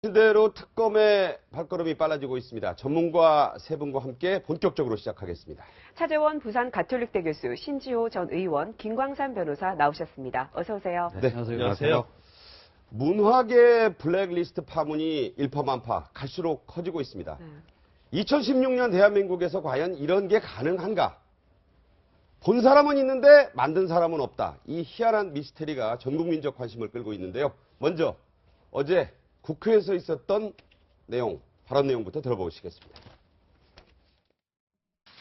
대로 특검의 발걸음이 빨라지고 있습니다. 전문가 세 분과 함께 본격적으로 시작하겠습니다. 차재원 부산 가톨릭대 교수, 신지호 전 의원, 김광산 변호사 나오셨습니다. 어서 오세요. 네, 안녕하세요. 문화계 블랙리스트 파문이 일파만파 갈수록 커지고 있습니다. 2016년 대한민국에서 과연 이런 게 가능한가? 본 사람은 있는데 만든 사람은 없다. 이 희한한 미스테리가 전 국민적 관심을 끌고 있는데요. 먼저 어제 국회에서 있었던 내용, 발언 내용부터 들어보시겠습니다.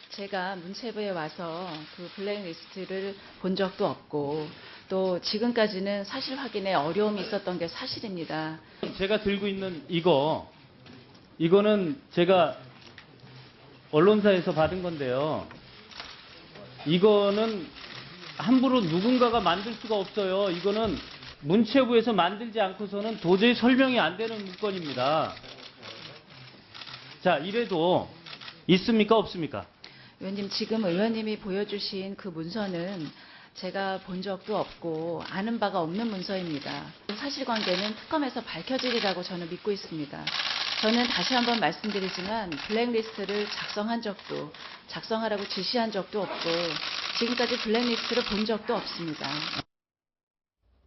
제가 문체부에 와서 그 블랙리스트를 본 적도 없고 또 지금까지는 사실 확인에 어려움이 있었던 게 사실입니다. 제가 들고 있는 이거는 제가 언론사에서 받은 건데요. 이거는 함부로 누군가가 만들 수가 없어요. 이거는 문체부에서 만들지 않고서는 도저히 설명이 안 되는 문건입니다. 자, 이래도 있습니까? 없습니까? 의원님, 지금 의원님이 보여주신 그 문서는 제가 본 적도 없고 아는 바가 없는 문서입니다. 사실관계는 특검에서 밝혀지리라고 저는 믿고 있습니다. 저는 다시 한번 말씀드리지만 블랙리스트를 작성하라고 지시한 적도 없고 지금까지 블랙리스트를 본 적도 없습니다.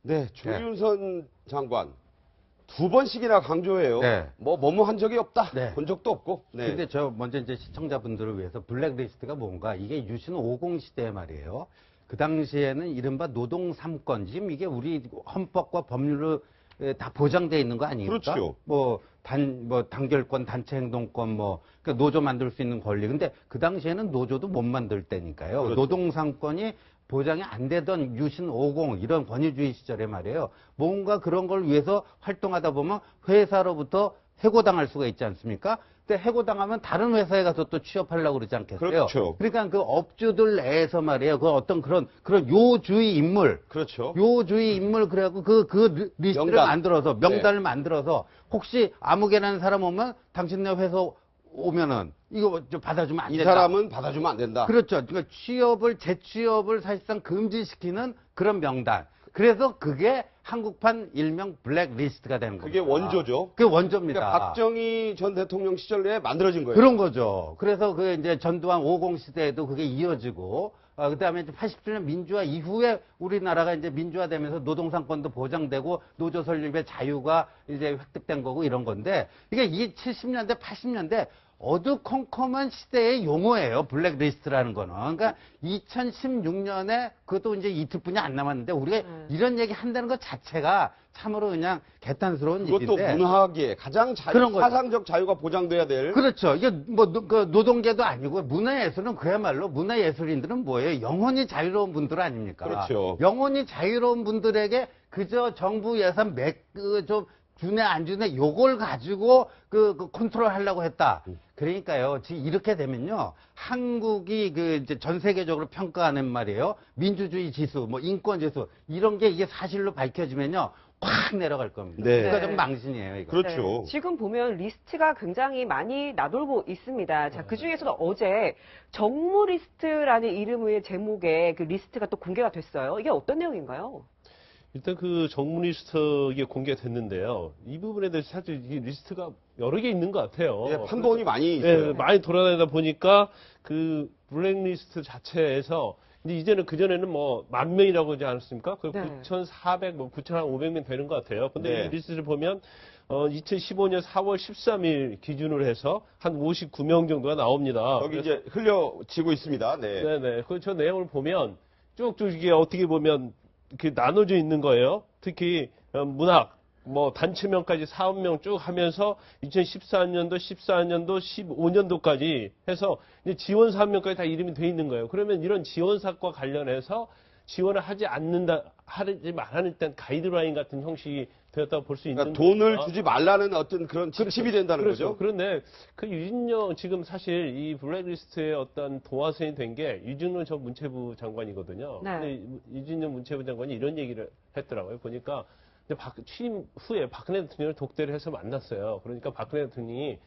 네, 조윤선 장관 두 번씩이나 강조해요. 네. 뭐한 적이 없다. 네. 본 적도 없고. 네. 근데 저 먼저 이제 시청자분들을 위해서 블랙리스트가 뭔가 이게 유신 50 시대 말이에요. 그 당시에는 이른바 노동 3권, 지금 이게 우리 헌법과 법률로 다 보장돼 있는 거 아닙니까? 그렇죠. 단결권, 단체 행동권, 그러니까 노조 만들 수 있는 권리. 근데 그 당시에는 노조도 못 만들 때니까요. 그렇죠. 노동 3권이 보장이 안 되던 유신 50 이런 권위주의 시절에 말이에요. 뭔가 그런 걸 위해서 활동하다 보면 회사로부터 해고당할 수가 있지 않습니까? 근데 해고당하면 다른 회사에 가서 또 취업하려고 그러지 않겠어요? 그렇죠. 그러니까 그 업주들 내에서 말이에요. 그 어떤 그런 요주의 인물. 그렇죠. 요주의 인물 그래갖고 그 리스트를 명단. 만들어서 명단을 만들어서 혹시 아무개라는 사람 오면 당신네 회사 오면은 이거 좀 받아주면 안 이 된다. 사람은 받아주면 안 된다. 그렇죠. 그러니까 재취업을 사실상 금지시키는 그런 명단. 그래서 그게 한국판 일명 블랙리스트가 되는 거예요. 그게 원조죠. 그게 원조입니다. 그러니까 박정희 전 대통령 시절 내에 만들어진 거예요. 그런 거죠. 그래서 그 이제 전두환 50 시대에도 그게 이어지고, 그다음에 이제 87년 민주화 이후에 우리나라가 이제 민주화되면서 노동상권도 보장되고 노조 설립의 자유가 이제 획득된 거고 이런 건데, 이게 70년대, 80년대 어두컴컴한 시대의 용어예요. 블랙리스트라는 거는. 그러니까 2016년에 그것도 이제 이틀뿐이 안 남았는데 우리가 이런 얘기 한다는 것 자체가 참으로 그냥 개탄스러운 그것도 일인데. 문화계 가장 그런 거죠. 사상적 자유가 보장돼야 될. 그렇죠. 이게 노동계도 아니고 문화예술은 그야말로 문화예술인들은 뭐예요? 영혼이 자유로운 분들 아닙니까? 그렇죠. 영혼이 자유로운 분들에게 그저 정부 예산 좀 주네 안 주네 요걸 가지고 그 컨트롤 하려고 했다. 그러니까요. 지금 이렇게 되면요. 한국이 이제 전 세계적으로 평가하는 말이에요. 민주주의 지수, 인권 지수 이런 게 이게 사실로 밝혀지면요. 확 내려갈 겁니다. 네. 국가적 망신이에요, 이거. 그렇죠. 네, 지금 보면 리스트가 굉장히 많이 나돌고 있습니다. 자, 그 중에서도 어제 정무 리스트라는 이름의 제목의 그 리스트가 또 공개가 됐어요. 이게 어떤 내용인가요? 일단 그 정무 리스트 이게 공개됐는데요. 이 부분에 대해서 사실 이 리스트가 여러 개 있는 것 같아요. 예, 판본이 많이 있어요. 예, 많이 돌아다니다 보니까 그 블랙리스트 자체에서 이제는 그전에는 10,000명이라고 하지 않았습니까? 그 네. 9,400, 9,500명 되는 것 같아요. 근데 네. 이 리스트를 보면 2015년 4월 13일 기준으로 해서 한 59명 정도가 나옵니다. 여기 이제 흘려지고 있습니다. 네. 네네. 저 내용을 보면 쭉쭉 이게 어떻게 보면 이렇게 나눠져 있는 거예요. 특히 문학, 단체명까지 4명 쭉 하면서 2014년도, 14년도, 15년도까지 해서 이제 지원 사업명까지 다 이름이 돼 있는 거예요. 그러면 이런 지원사과 관련해서 지원을 하지 말라는 일단 가이드라인 같은 형식이 되었다고 볼 수 있는 그러니까 돈을 거죠. 주지 말라는 어떤 그런 지침이 된다는 그렇죠. 거죠. 그런데 그 유진영 지금 사실 이 블랙리스트의 어떤 도화선이 된 게 유진영 전 문체부 장관이거든요. 네. 근데 유진영 문체부 장관이 이런 얘기를 했더라고요. 보니까 취임 후에 박근혜 대통령을 독대를 해서 만났어요. 그러니까 박근혜 대통령이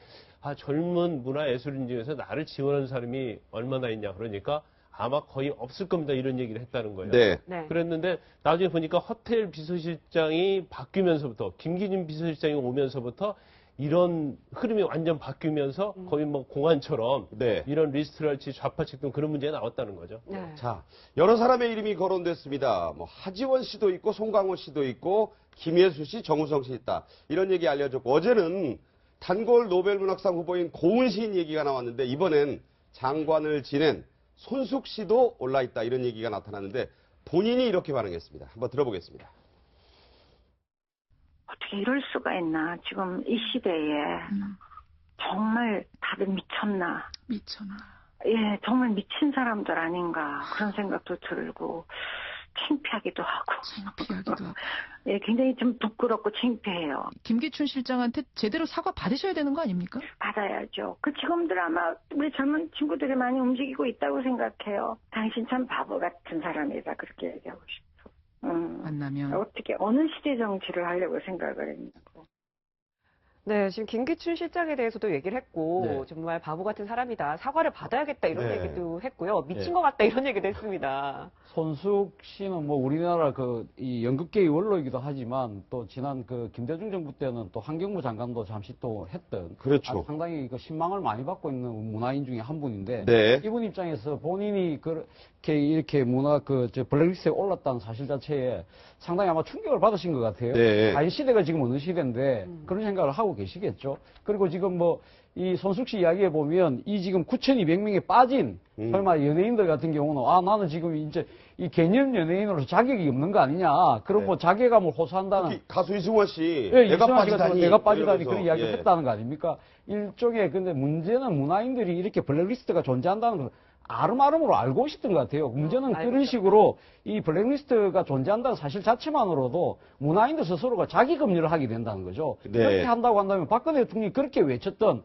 젊은 문화예술인 중에서 나를 지원하는 사람이 얼마나 있냐. 그러니까 아마 거의 없을 겁니다. 이런 얘기를 했다는 거예요. 네. 네. 그랬는데 나중에 보니까 허태일 비서실장이 바뀌면서부터 김기진 비서실장이 오면서부터 이런 흐름이 완전 바뀌면서 거의 뭐 공안처럼 네. 이런 리스트를 할지 좌파측등 그런 문제가 나왔다는 거죠. 네. 자, 여러 사람의 이름이 거론됐습니다. 뭐 하지원 씨도 있고 송강호 씨도 있고 김예수 씨, 정우성 씨 있다. 이런 얘기 알려졌고 어제는 단골 노벨문학상 후보인 고은 시인 얘기가 나왔는데 이번엔 장관을 지낸 손숙 씨도 올라 있다. 이런 얘기가 나타났는데 본인이 이렇게 반응했습니다. 한번 들어보겠습니다. 어떻게 이럴 수가 있나. 지금 이 시대에 정말 다들 미쳤나. 예, 정말 미친 사람들 아닌가. 그런 생각도 들고 창피하기도 하고. 예, 굉장히 좀 부끄럽고 창피해요. 김기춘 실장한테 제대로 사과 받으셔야 되는 거 아닙니까? 받아야죠. 그 지금들 아마 우리 젊은 친구들이 많이 움직이고 있다고 생각해요. 당신 참 바보 같은 사람이다. 그렇게 얘기하고 싶어. 만나면. 어떻게 어느 시대 정치를 하려고 생각을 했냐고. 네, 지금 김기춘 실장에 대해서도 얘기를 했고 네. 정말 바보 같은 사람이다. 사과를 받아야겠다 이런 네. 얘기도 했고요. 미친 네. 것 같다 이런 얘기도 했습니다. 손숙 씨는 뭐 우리나라 이 연극계의 원로이기도 하지만 또 지난 김대중 정부 때는 또 환경부 장관도 잠시 또 했던 그렇죠. 상당히 신망을 많이 받고 있는 문화인 중에 한 분인데 네. 이분 입장에서 본인이 이렇게 문화 블랙리스트에 올랐다는 사실 자체에 상당히 아마 충격을 받으신 것 같아요. 네. 이 시대가 지금 어느 시대인데 그런 생각을 하고 계시겠죠. 그리고 지금 이 손숙 씨 이야기에 보면 이 지금 9,200명에 빠진 설마 연예인들 같은 경우는 나는 지금 이제 이 개념 연예인으로서 자격이 없는 거 아니냐. 그럼 네. 뭐 자괴감을 호소한다는. 특히 가수 이승환 씨 예, 내가 이승환 씨가 빠지다니 내가 빠지다니 이러면서, 그런 이야기를 예. 했다는 거 아닙니까? 일종의 근데 문제는 문화인들이 이렇게 블랙리스트가 존재한다는 걸 아름아름으로 알고 있었던 것 같아요. 문제는 알고 그런 있었죠. 식으로 이 블랙리스트가 존재한다는 사실 자체만으로도 문화인들 스스로가 자기 검열을 하게 된다는 거죠. 네. 그렇게 한다고 한다면 박근혜 대통령이 그렇게 외쳤던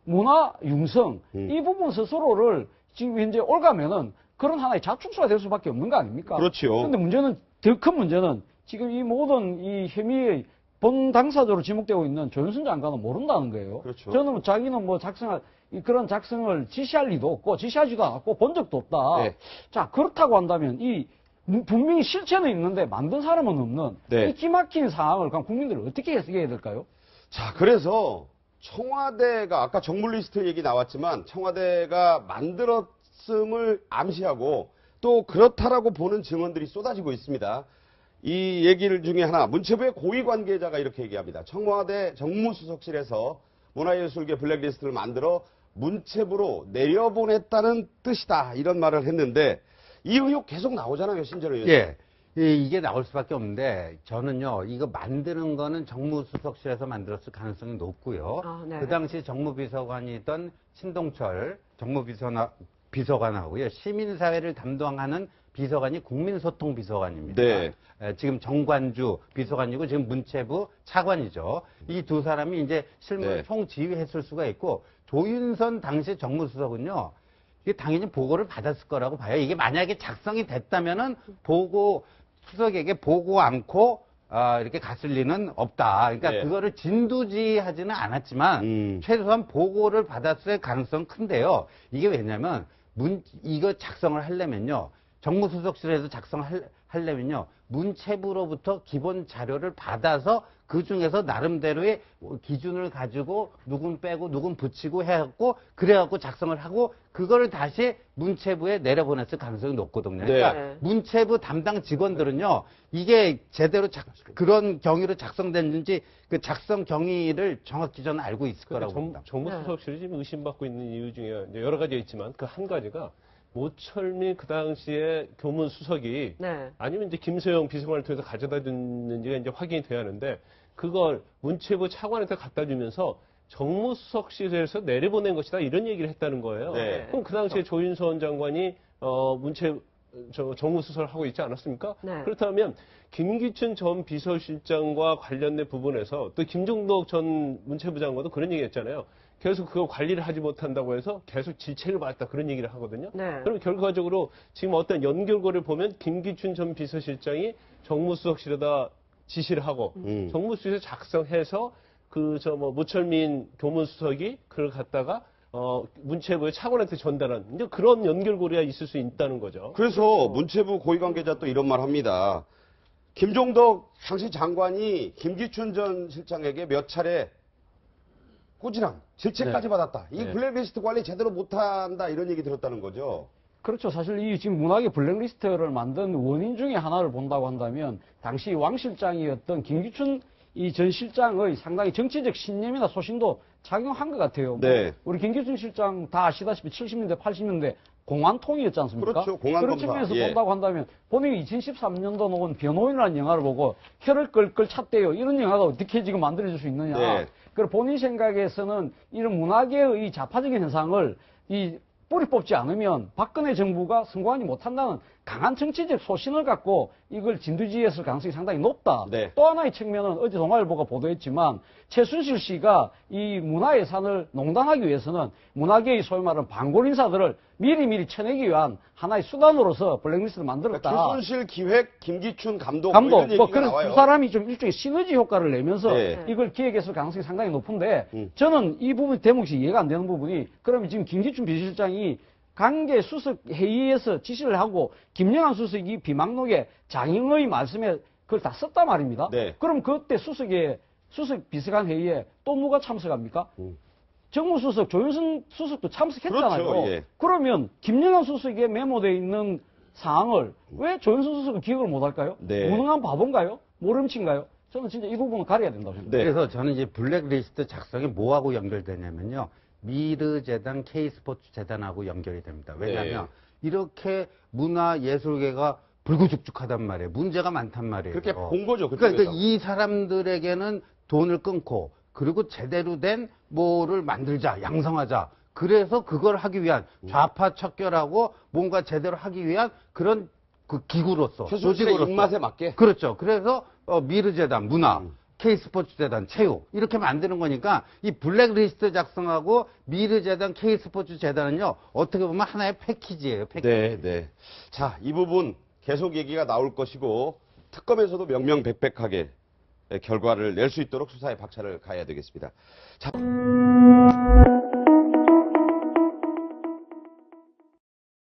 문화 융성 이 부분 스스로를 지금 현재 올가면은 그런 하나의 자축수가 될 수밖에 없는 거 아닙니까? 그렇죠. 그런데 문제는 더 큰 문제는 지금 이 모든 이 혐의의 본 당사자로 지목되고 있는 조윤선 장관은 모른다는 거예요. 그렇죠. 저는 자기는 그런 작성을 지시할 리도 없고 지시하지도 않았고 본 적도 없다. 네. 자 그렇다고 한다면 분명히 실체는 있는데 만든 사람은 없는 네. 이 기막힌 상황을 그럼 국민들이 어떻게 해석해야 될까요? 자, 그래서 청와대가 아까 정물 리스트 얘기 나왔지만 청와대가 만들었음을 암시하고 또 그렇다라고 보는 증언들이 쏟아지고 있습니다. 이 얘기를 중에 하나 문체부의 고위 관계자가 이렇게 얘기합니다. 청와대 정무수석실에서 문화예술계 블랙리스트를 만들어 문체부로 내려보냈다는 뜻이다. 이런 말을 했는데 이 의혹 계속 나오잖아요. 신재로 의원님. 예. 이게 나올 수밖에 없는데 저는요 이거 만드는 거는 정무수석실에서 만들었을 가능성이 높고요. 네. 그 당시 정무비서관이던 신동철 정무비서관하고요 시민사회를 담당하는 비서관이 국민소통비서관입니다. 네. 지금 정관주 비서관이고 지금 문체부 차관이죠. 이 두 사람이 이제 실무를 네. 총지휘했을 수가 있고 조윤선 당시 정무수석은요. 이게 당연히 보고를 받았을 거라고 봐요. 이게 만약에 작성이 됐다면은 수석에게 보고 않고 이렇게 갔을 리는 없다. 그러니까 네. 그거를 진두지하지는 않았지만 최소한 보고를 받았을 가능성 큰데요. 이게 왜냐면 이거 작성을 하려면요. 정무수석실에서 작성하려면요. 문체부로부터 기본 자료를 받아서 그 중에서 나름대로의 기준을 가지고 누군 빼고 누군 붙이고 해갖고 그래갖고 작성을 하고 그거를 다시 문체부에 내려보냈을 가능성이 높거든요. 그러니까 네. 문체부 담당 직원들은요. 이게 제대로 그런 경위로 작성됐는지 그 작성 경위를 정확히 저는 알고 있을 거라고 봅니다. 정무수석실이 지금 의심받고 있는 이유 중에 이제 여러 가지가 있지만 그 한 가지가 모철미 그 당시에 교문수석이 네. 아니면 이제 김소영 비서관을 통해서 가져다 줬는지가 이제 확인이 돼야 하는데 그걸 문체부 차관한테 갖다 주면서 정무수석실에서 내려보낸 것이다 이런 얘기를 했다는 거예요. 네. 그럼 그 당시에 조윤선 장관이 정무수석을 하고 있지 않았습니까? 네. 그렇다면 김기춘 전 비서실장과 관련된 부분에서 또 김종덕 전 문체부 장관도 그런 얘기했잖아요. 계속 그거 관리를 하지 못한다고 해서 계속 질책을 받았다 그런 얘기를 하거든요. 네. 그럼 결과적으로 지금 어떤 연결고를 보면 김기춘 전 비서실장이 정무수석실에다 지시를 하고 정무수석에서 작성해서 모철민 교문수석이 그걸 갖다가 문체부의 차관한테 전달한 이제 그런 연결고리가 있을 수 있다는 거죠. 그래서 문체부 고위 관계자 또 이런 말 합니다. 김종덕 당시 장관이 김기춘 전 실장에게 몇 차례 꾸지람, 질책까지 받았다. 이 네. 블랙리스트 관리 제대로 못한다 이런 얘기 들었다는 거죠. 그렇죠. 사실 이 지금 문학의 블랙리스트를 만든 원인 중에 하나를 본다고 한다면 당시 왕 실장이었던 김기춘 이 전 실장의 상당히 정치적 신념이나 소신도 작용한 것 같아요. 네. 우리 김기춘 실장 다 아시다시피 70년대, 80년대 공안통이었지 않습니까? 그렇죠. 공안 그런 검사. 측면에서 예. 본다고 한다면 본인이 2013년도 나온 변호인이라는 영화를 보고 혀를 끌끌 찼대요. 이런 영화가 어떻게 지금 만들어질 수 있느냐. 네. 그리고 본인 생각에서는 이런 문학의 이 좌파적인 현상을 이 뿌리 뽑지 않으면 박근혜 정부가 성공하지 못한다는 강한 정치적 소신을 갖고 이걸 진두지휘했을 가능성이 상당히 높다. 네. 또 하나의 측면은 어제 동아일보가 보도했지만 최순실 씨가 이 문화예산을 농단하기 위해서는 문화계의 소위 말하는 반골 인사들을 미리미리 쳐내기 위한 하나의 수단으로서 블랙리스트를 만들었다. 최순실 기획, 김기춘 감독, 감독, 뭐 이런 얘기가 그런 나와요. 두 사람이 좀 일종의 시너지 효과를 내면서 네. 이걸 기획했을 가능성이 상당히 높은데 저는 이 부분 대목이 이해가 안 되는 부분이 그러면 지금 김기춘 비서실장이 관계 수석 회의에서 지시를 하고 김영한 수석이 비망록에 장영의 말씀에 그걸 다 썼단 말입니다. 네. 그럼 그때 수석 비서관 회의에 또 누가 참석합니까? 정무수석 조윤선 수석도 참석했잖아요. 그렇죠, 예. 그러면 김영한 수석에 메모되어 있는 사항을 왜 조윤선 수석은 기억을 못할까요? 네. 무능한 바본가요? 모름친가요? 저는 진짜 이 부분은 가려야 된다고 생각합니다. 네. 그래서 저는 이제 블랙리스트 작성이 뭐하고 연결되냐면요. 미르재단, K스포츠재단하고 연결이 됩니다. 왜냐하면 이렇게 문화예술계가 불구죽죽하단 말이에요. 문제가 많단 말이에요. 그렇게 본 거죠. 그러니까 이 사람들에게는 돈을 끊고 그리고 제대로 된 뭐를 만들자, 양성하자. 그래서 그걸 하기 위한 좌파 척결하고 뭔가 제대로 하기 위한 그런 그 기구로서 최순실의 입맛에 맞게. 그렇죠. 그래서 미르재단, 문화, K스포츠재단, 체육 이렇게 만드는 거니까 이 블랙리스트 작성하고 미르재단, K스포츠재단은요 어떻게 보면 하나의 패키지예요. 패키지. 네, 네. 자, 이 부분 계속 얘기가 나올 것이고 특검에서도 명명백백하게 결과를 낼 수 있도록 수사에 박차를 가해야 되겠습니다. 자.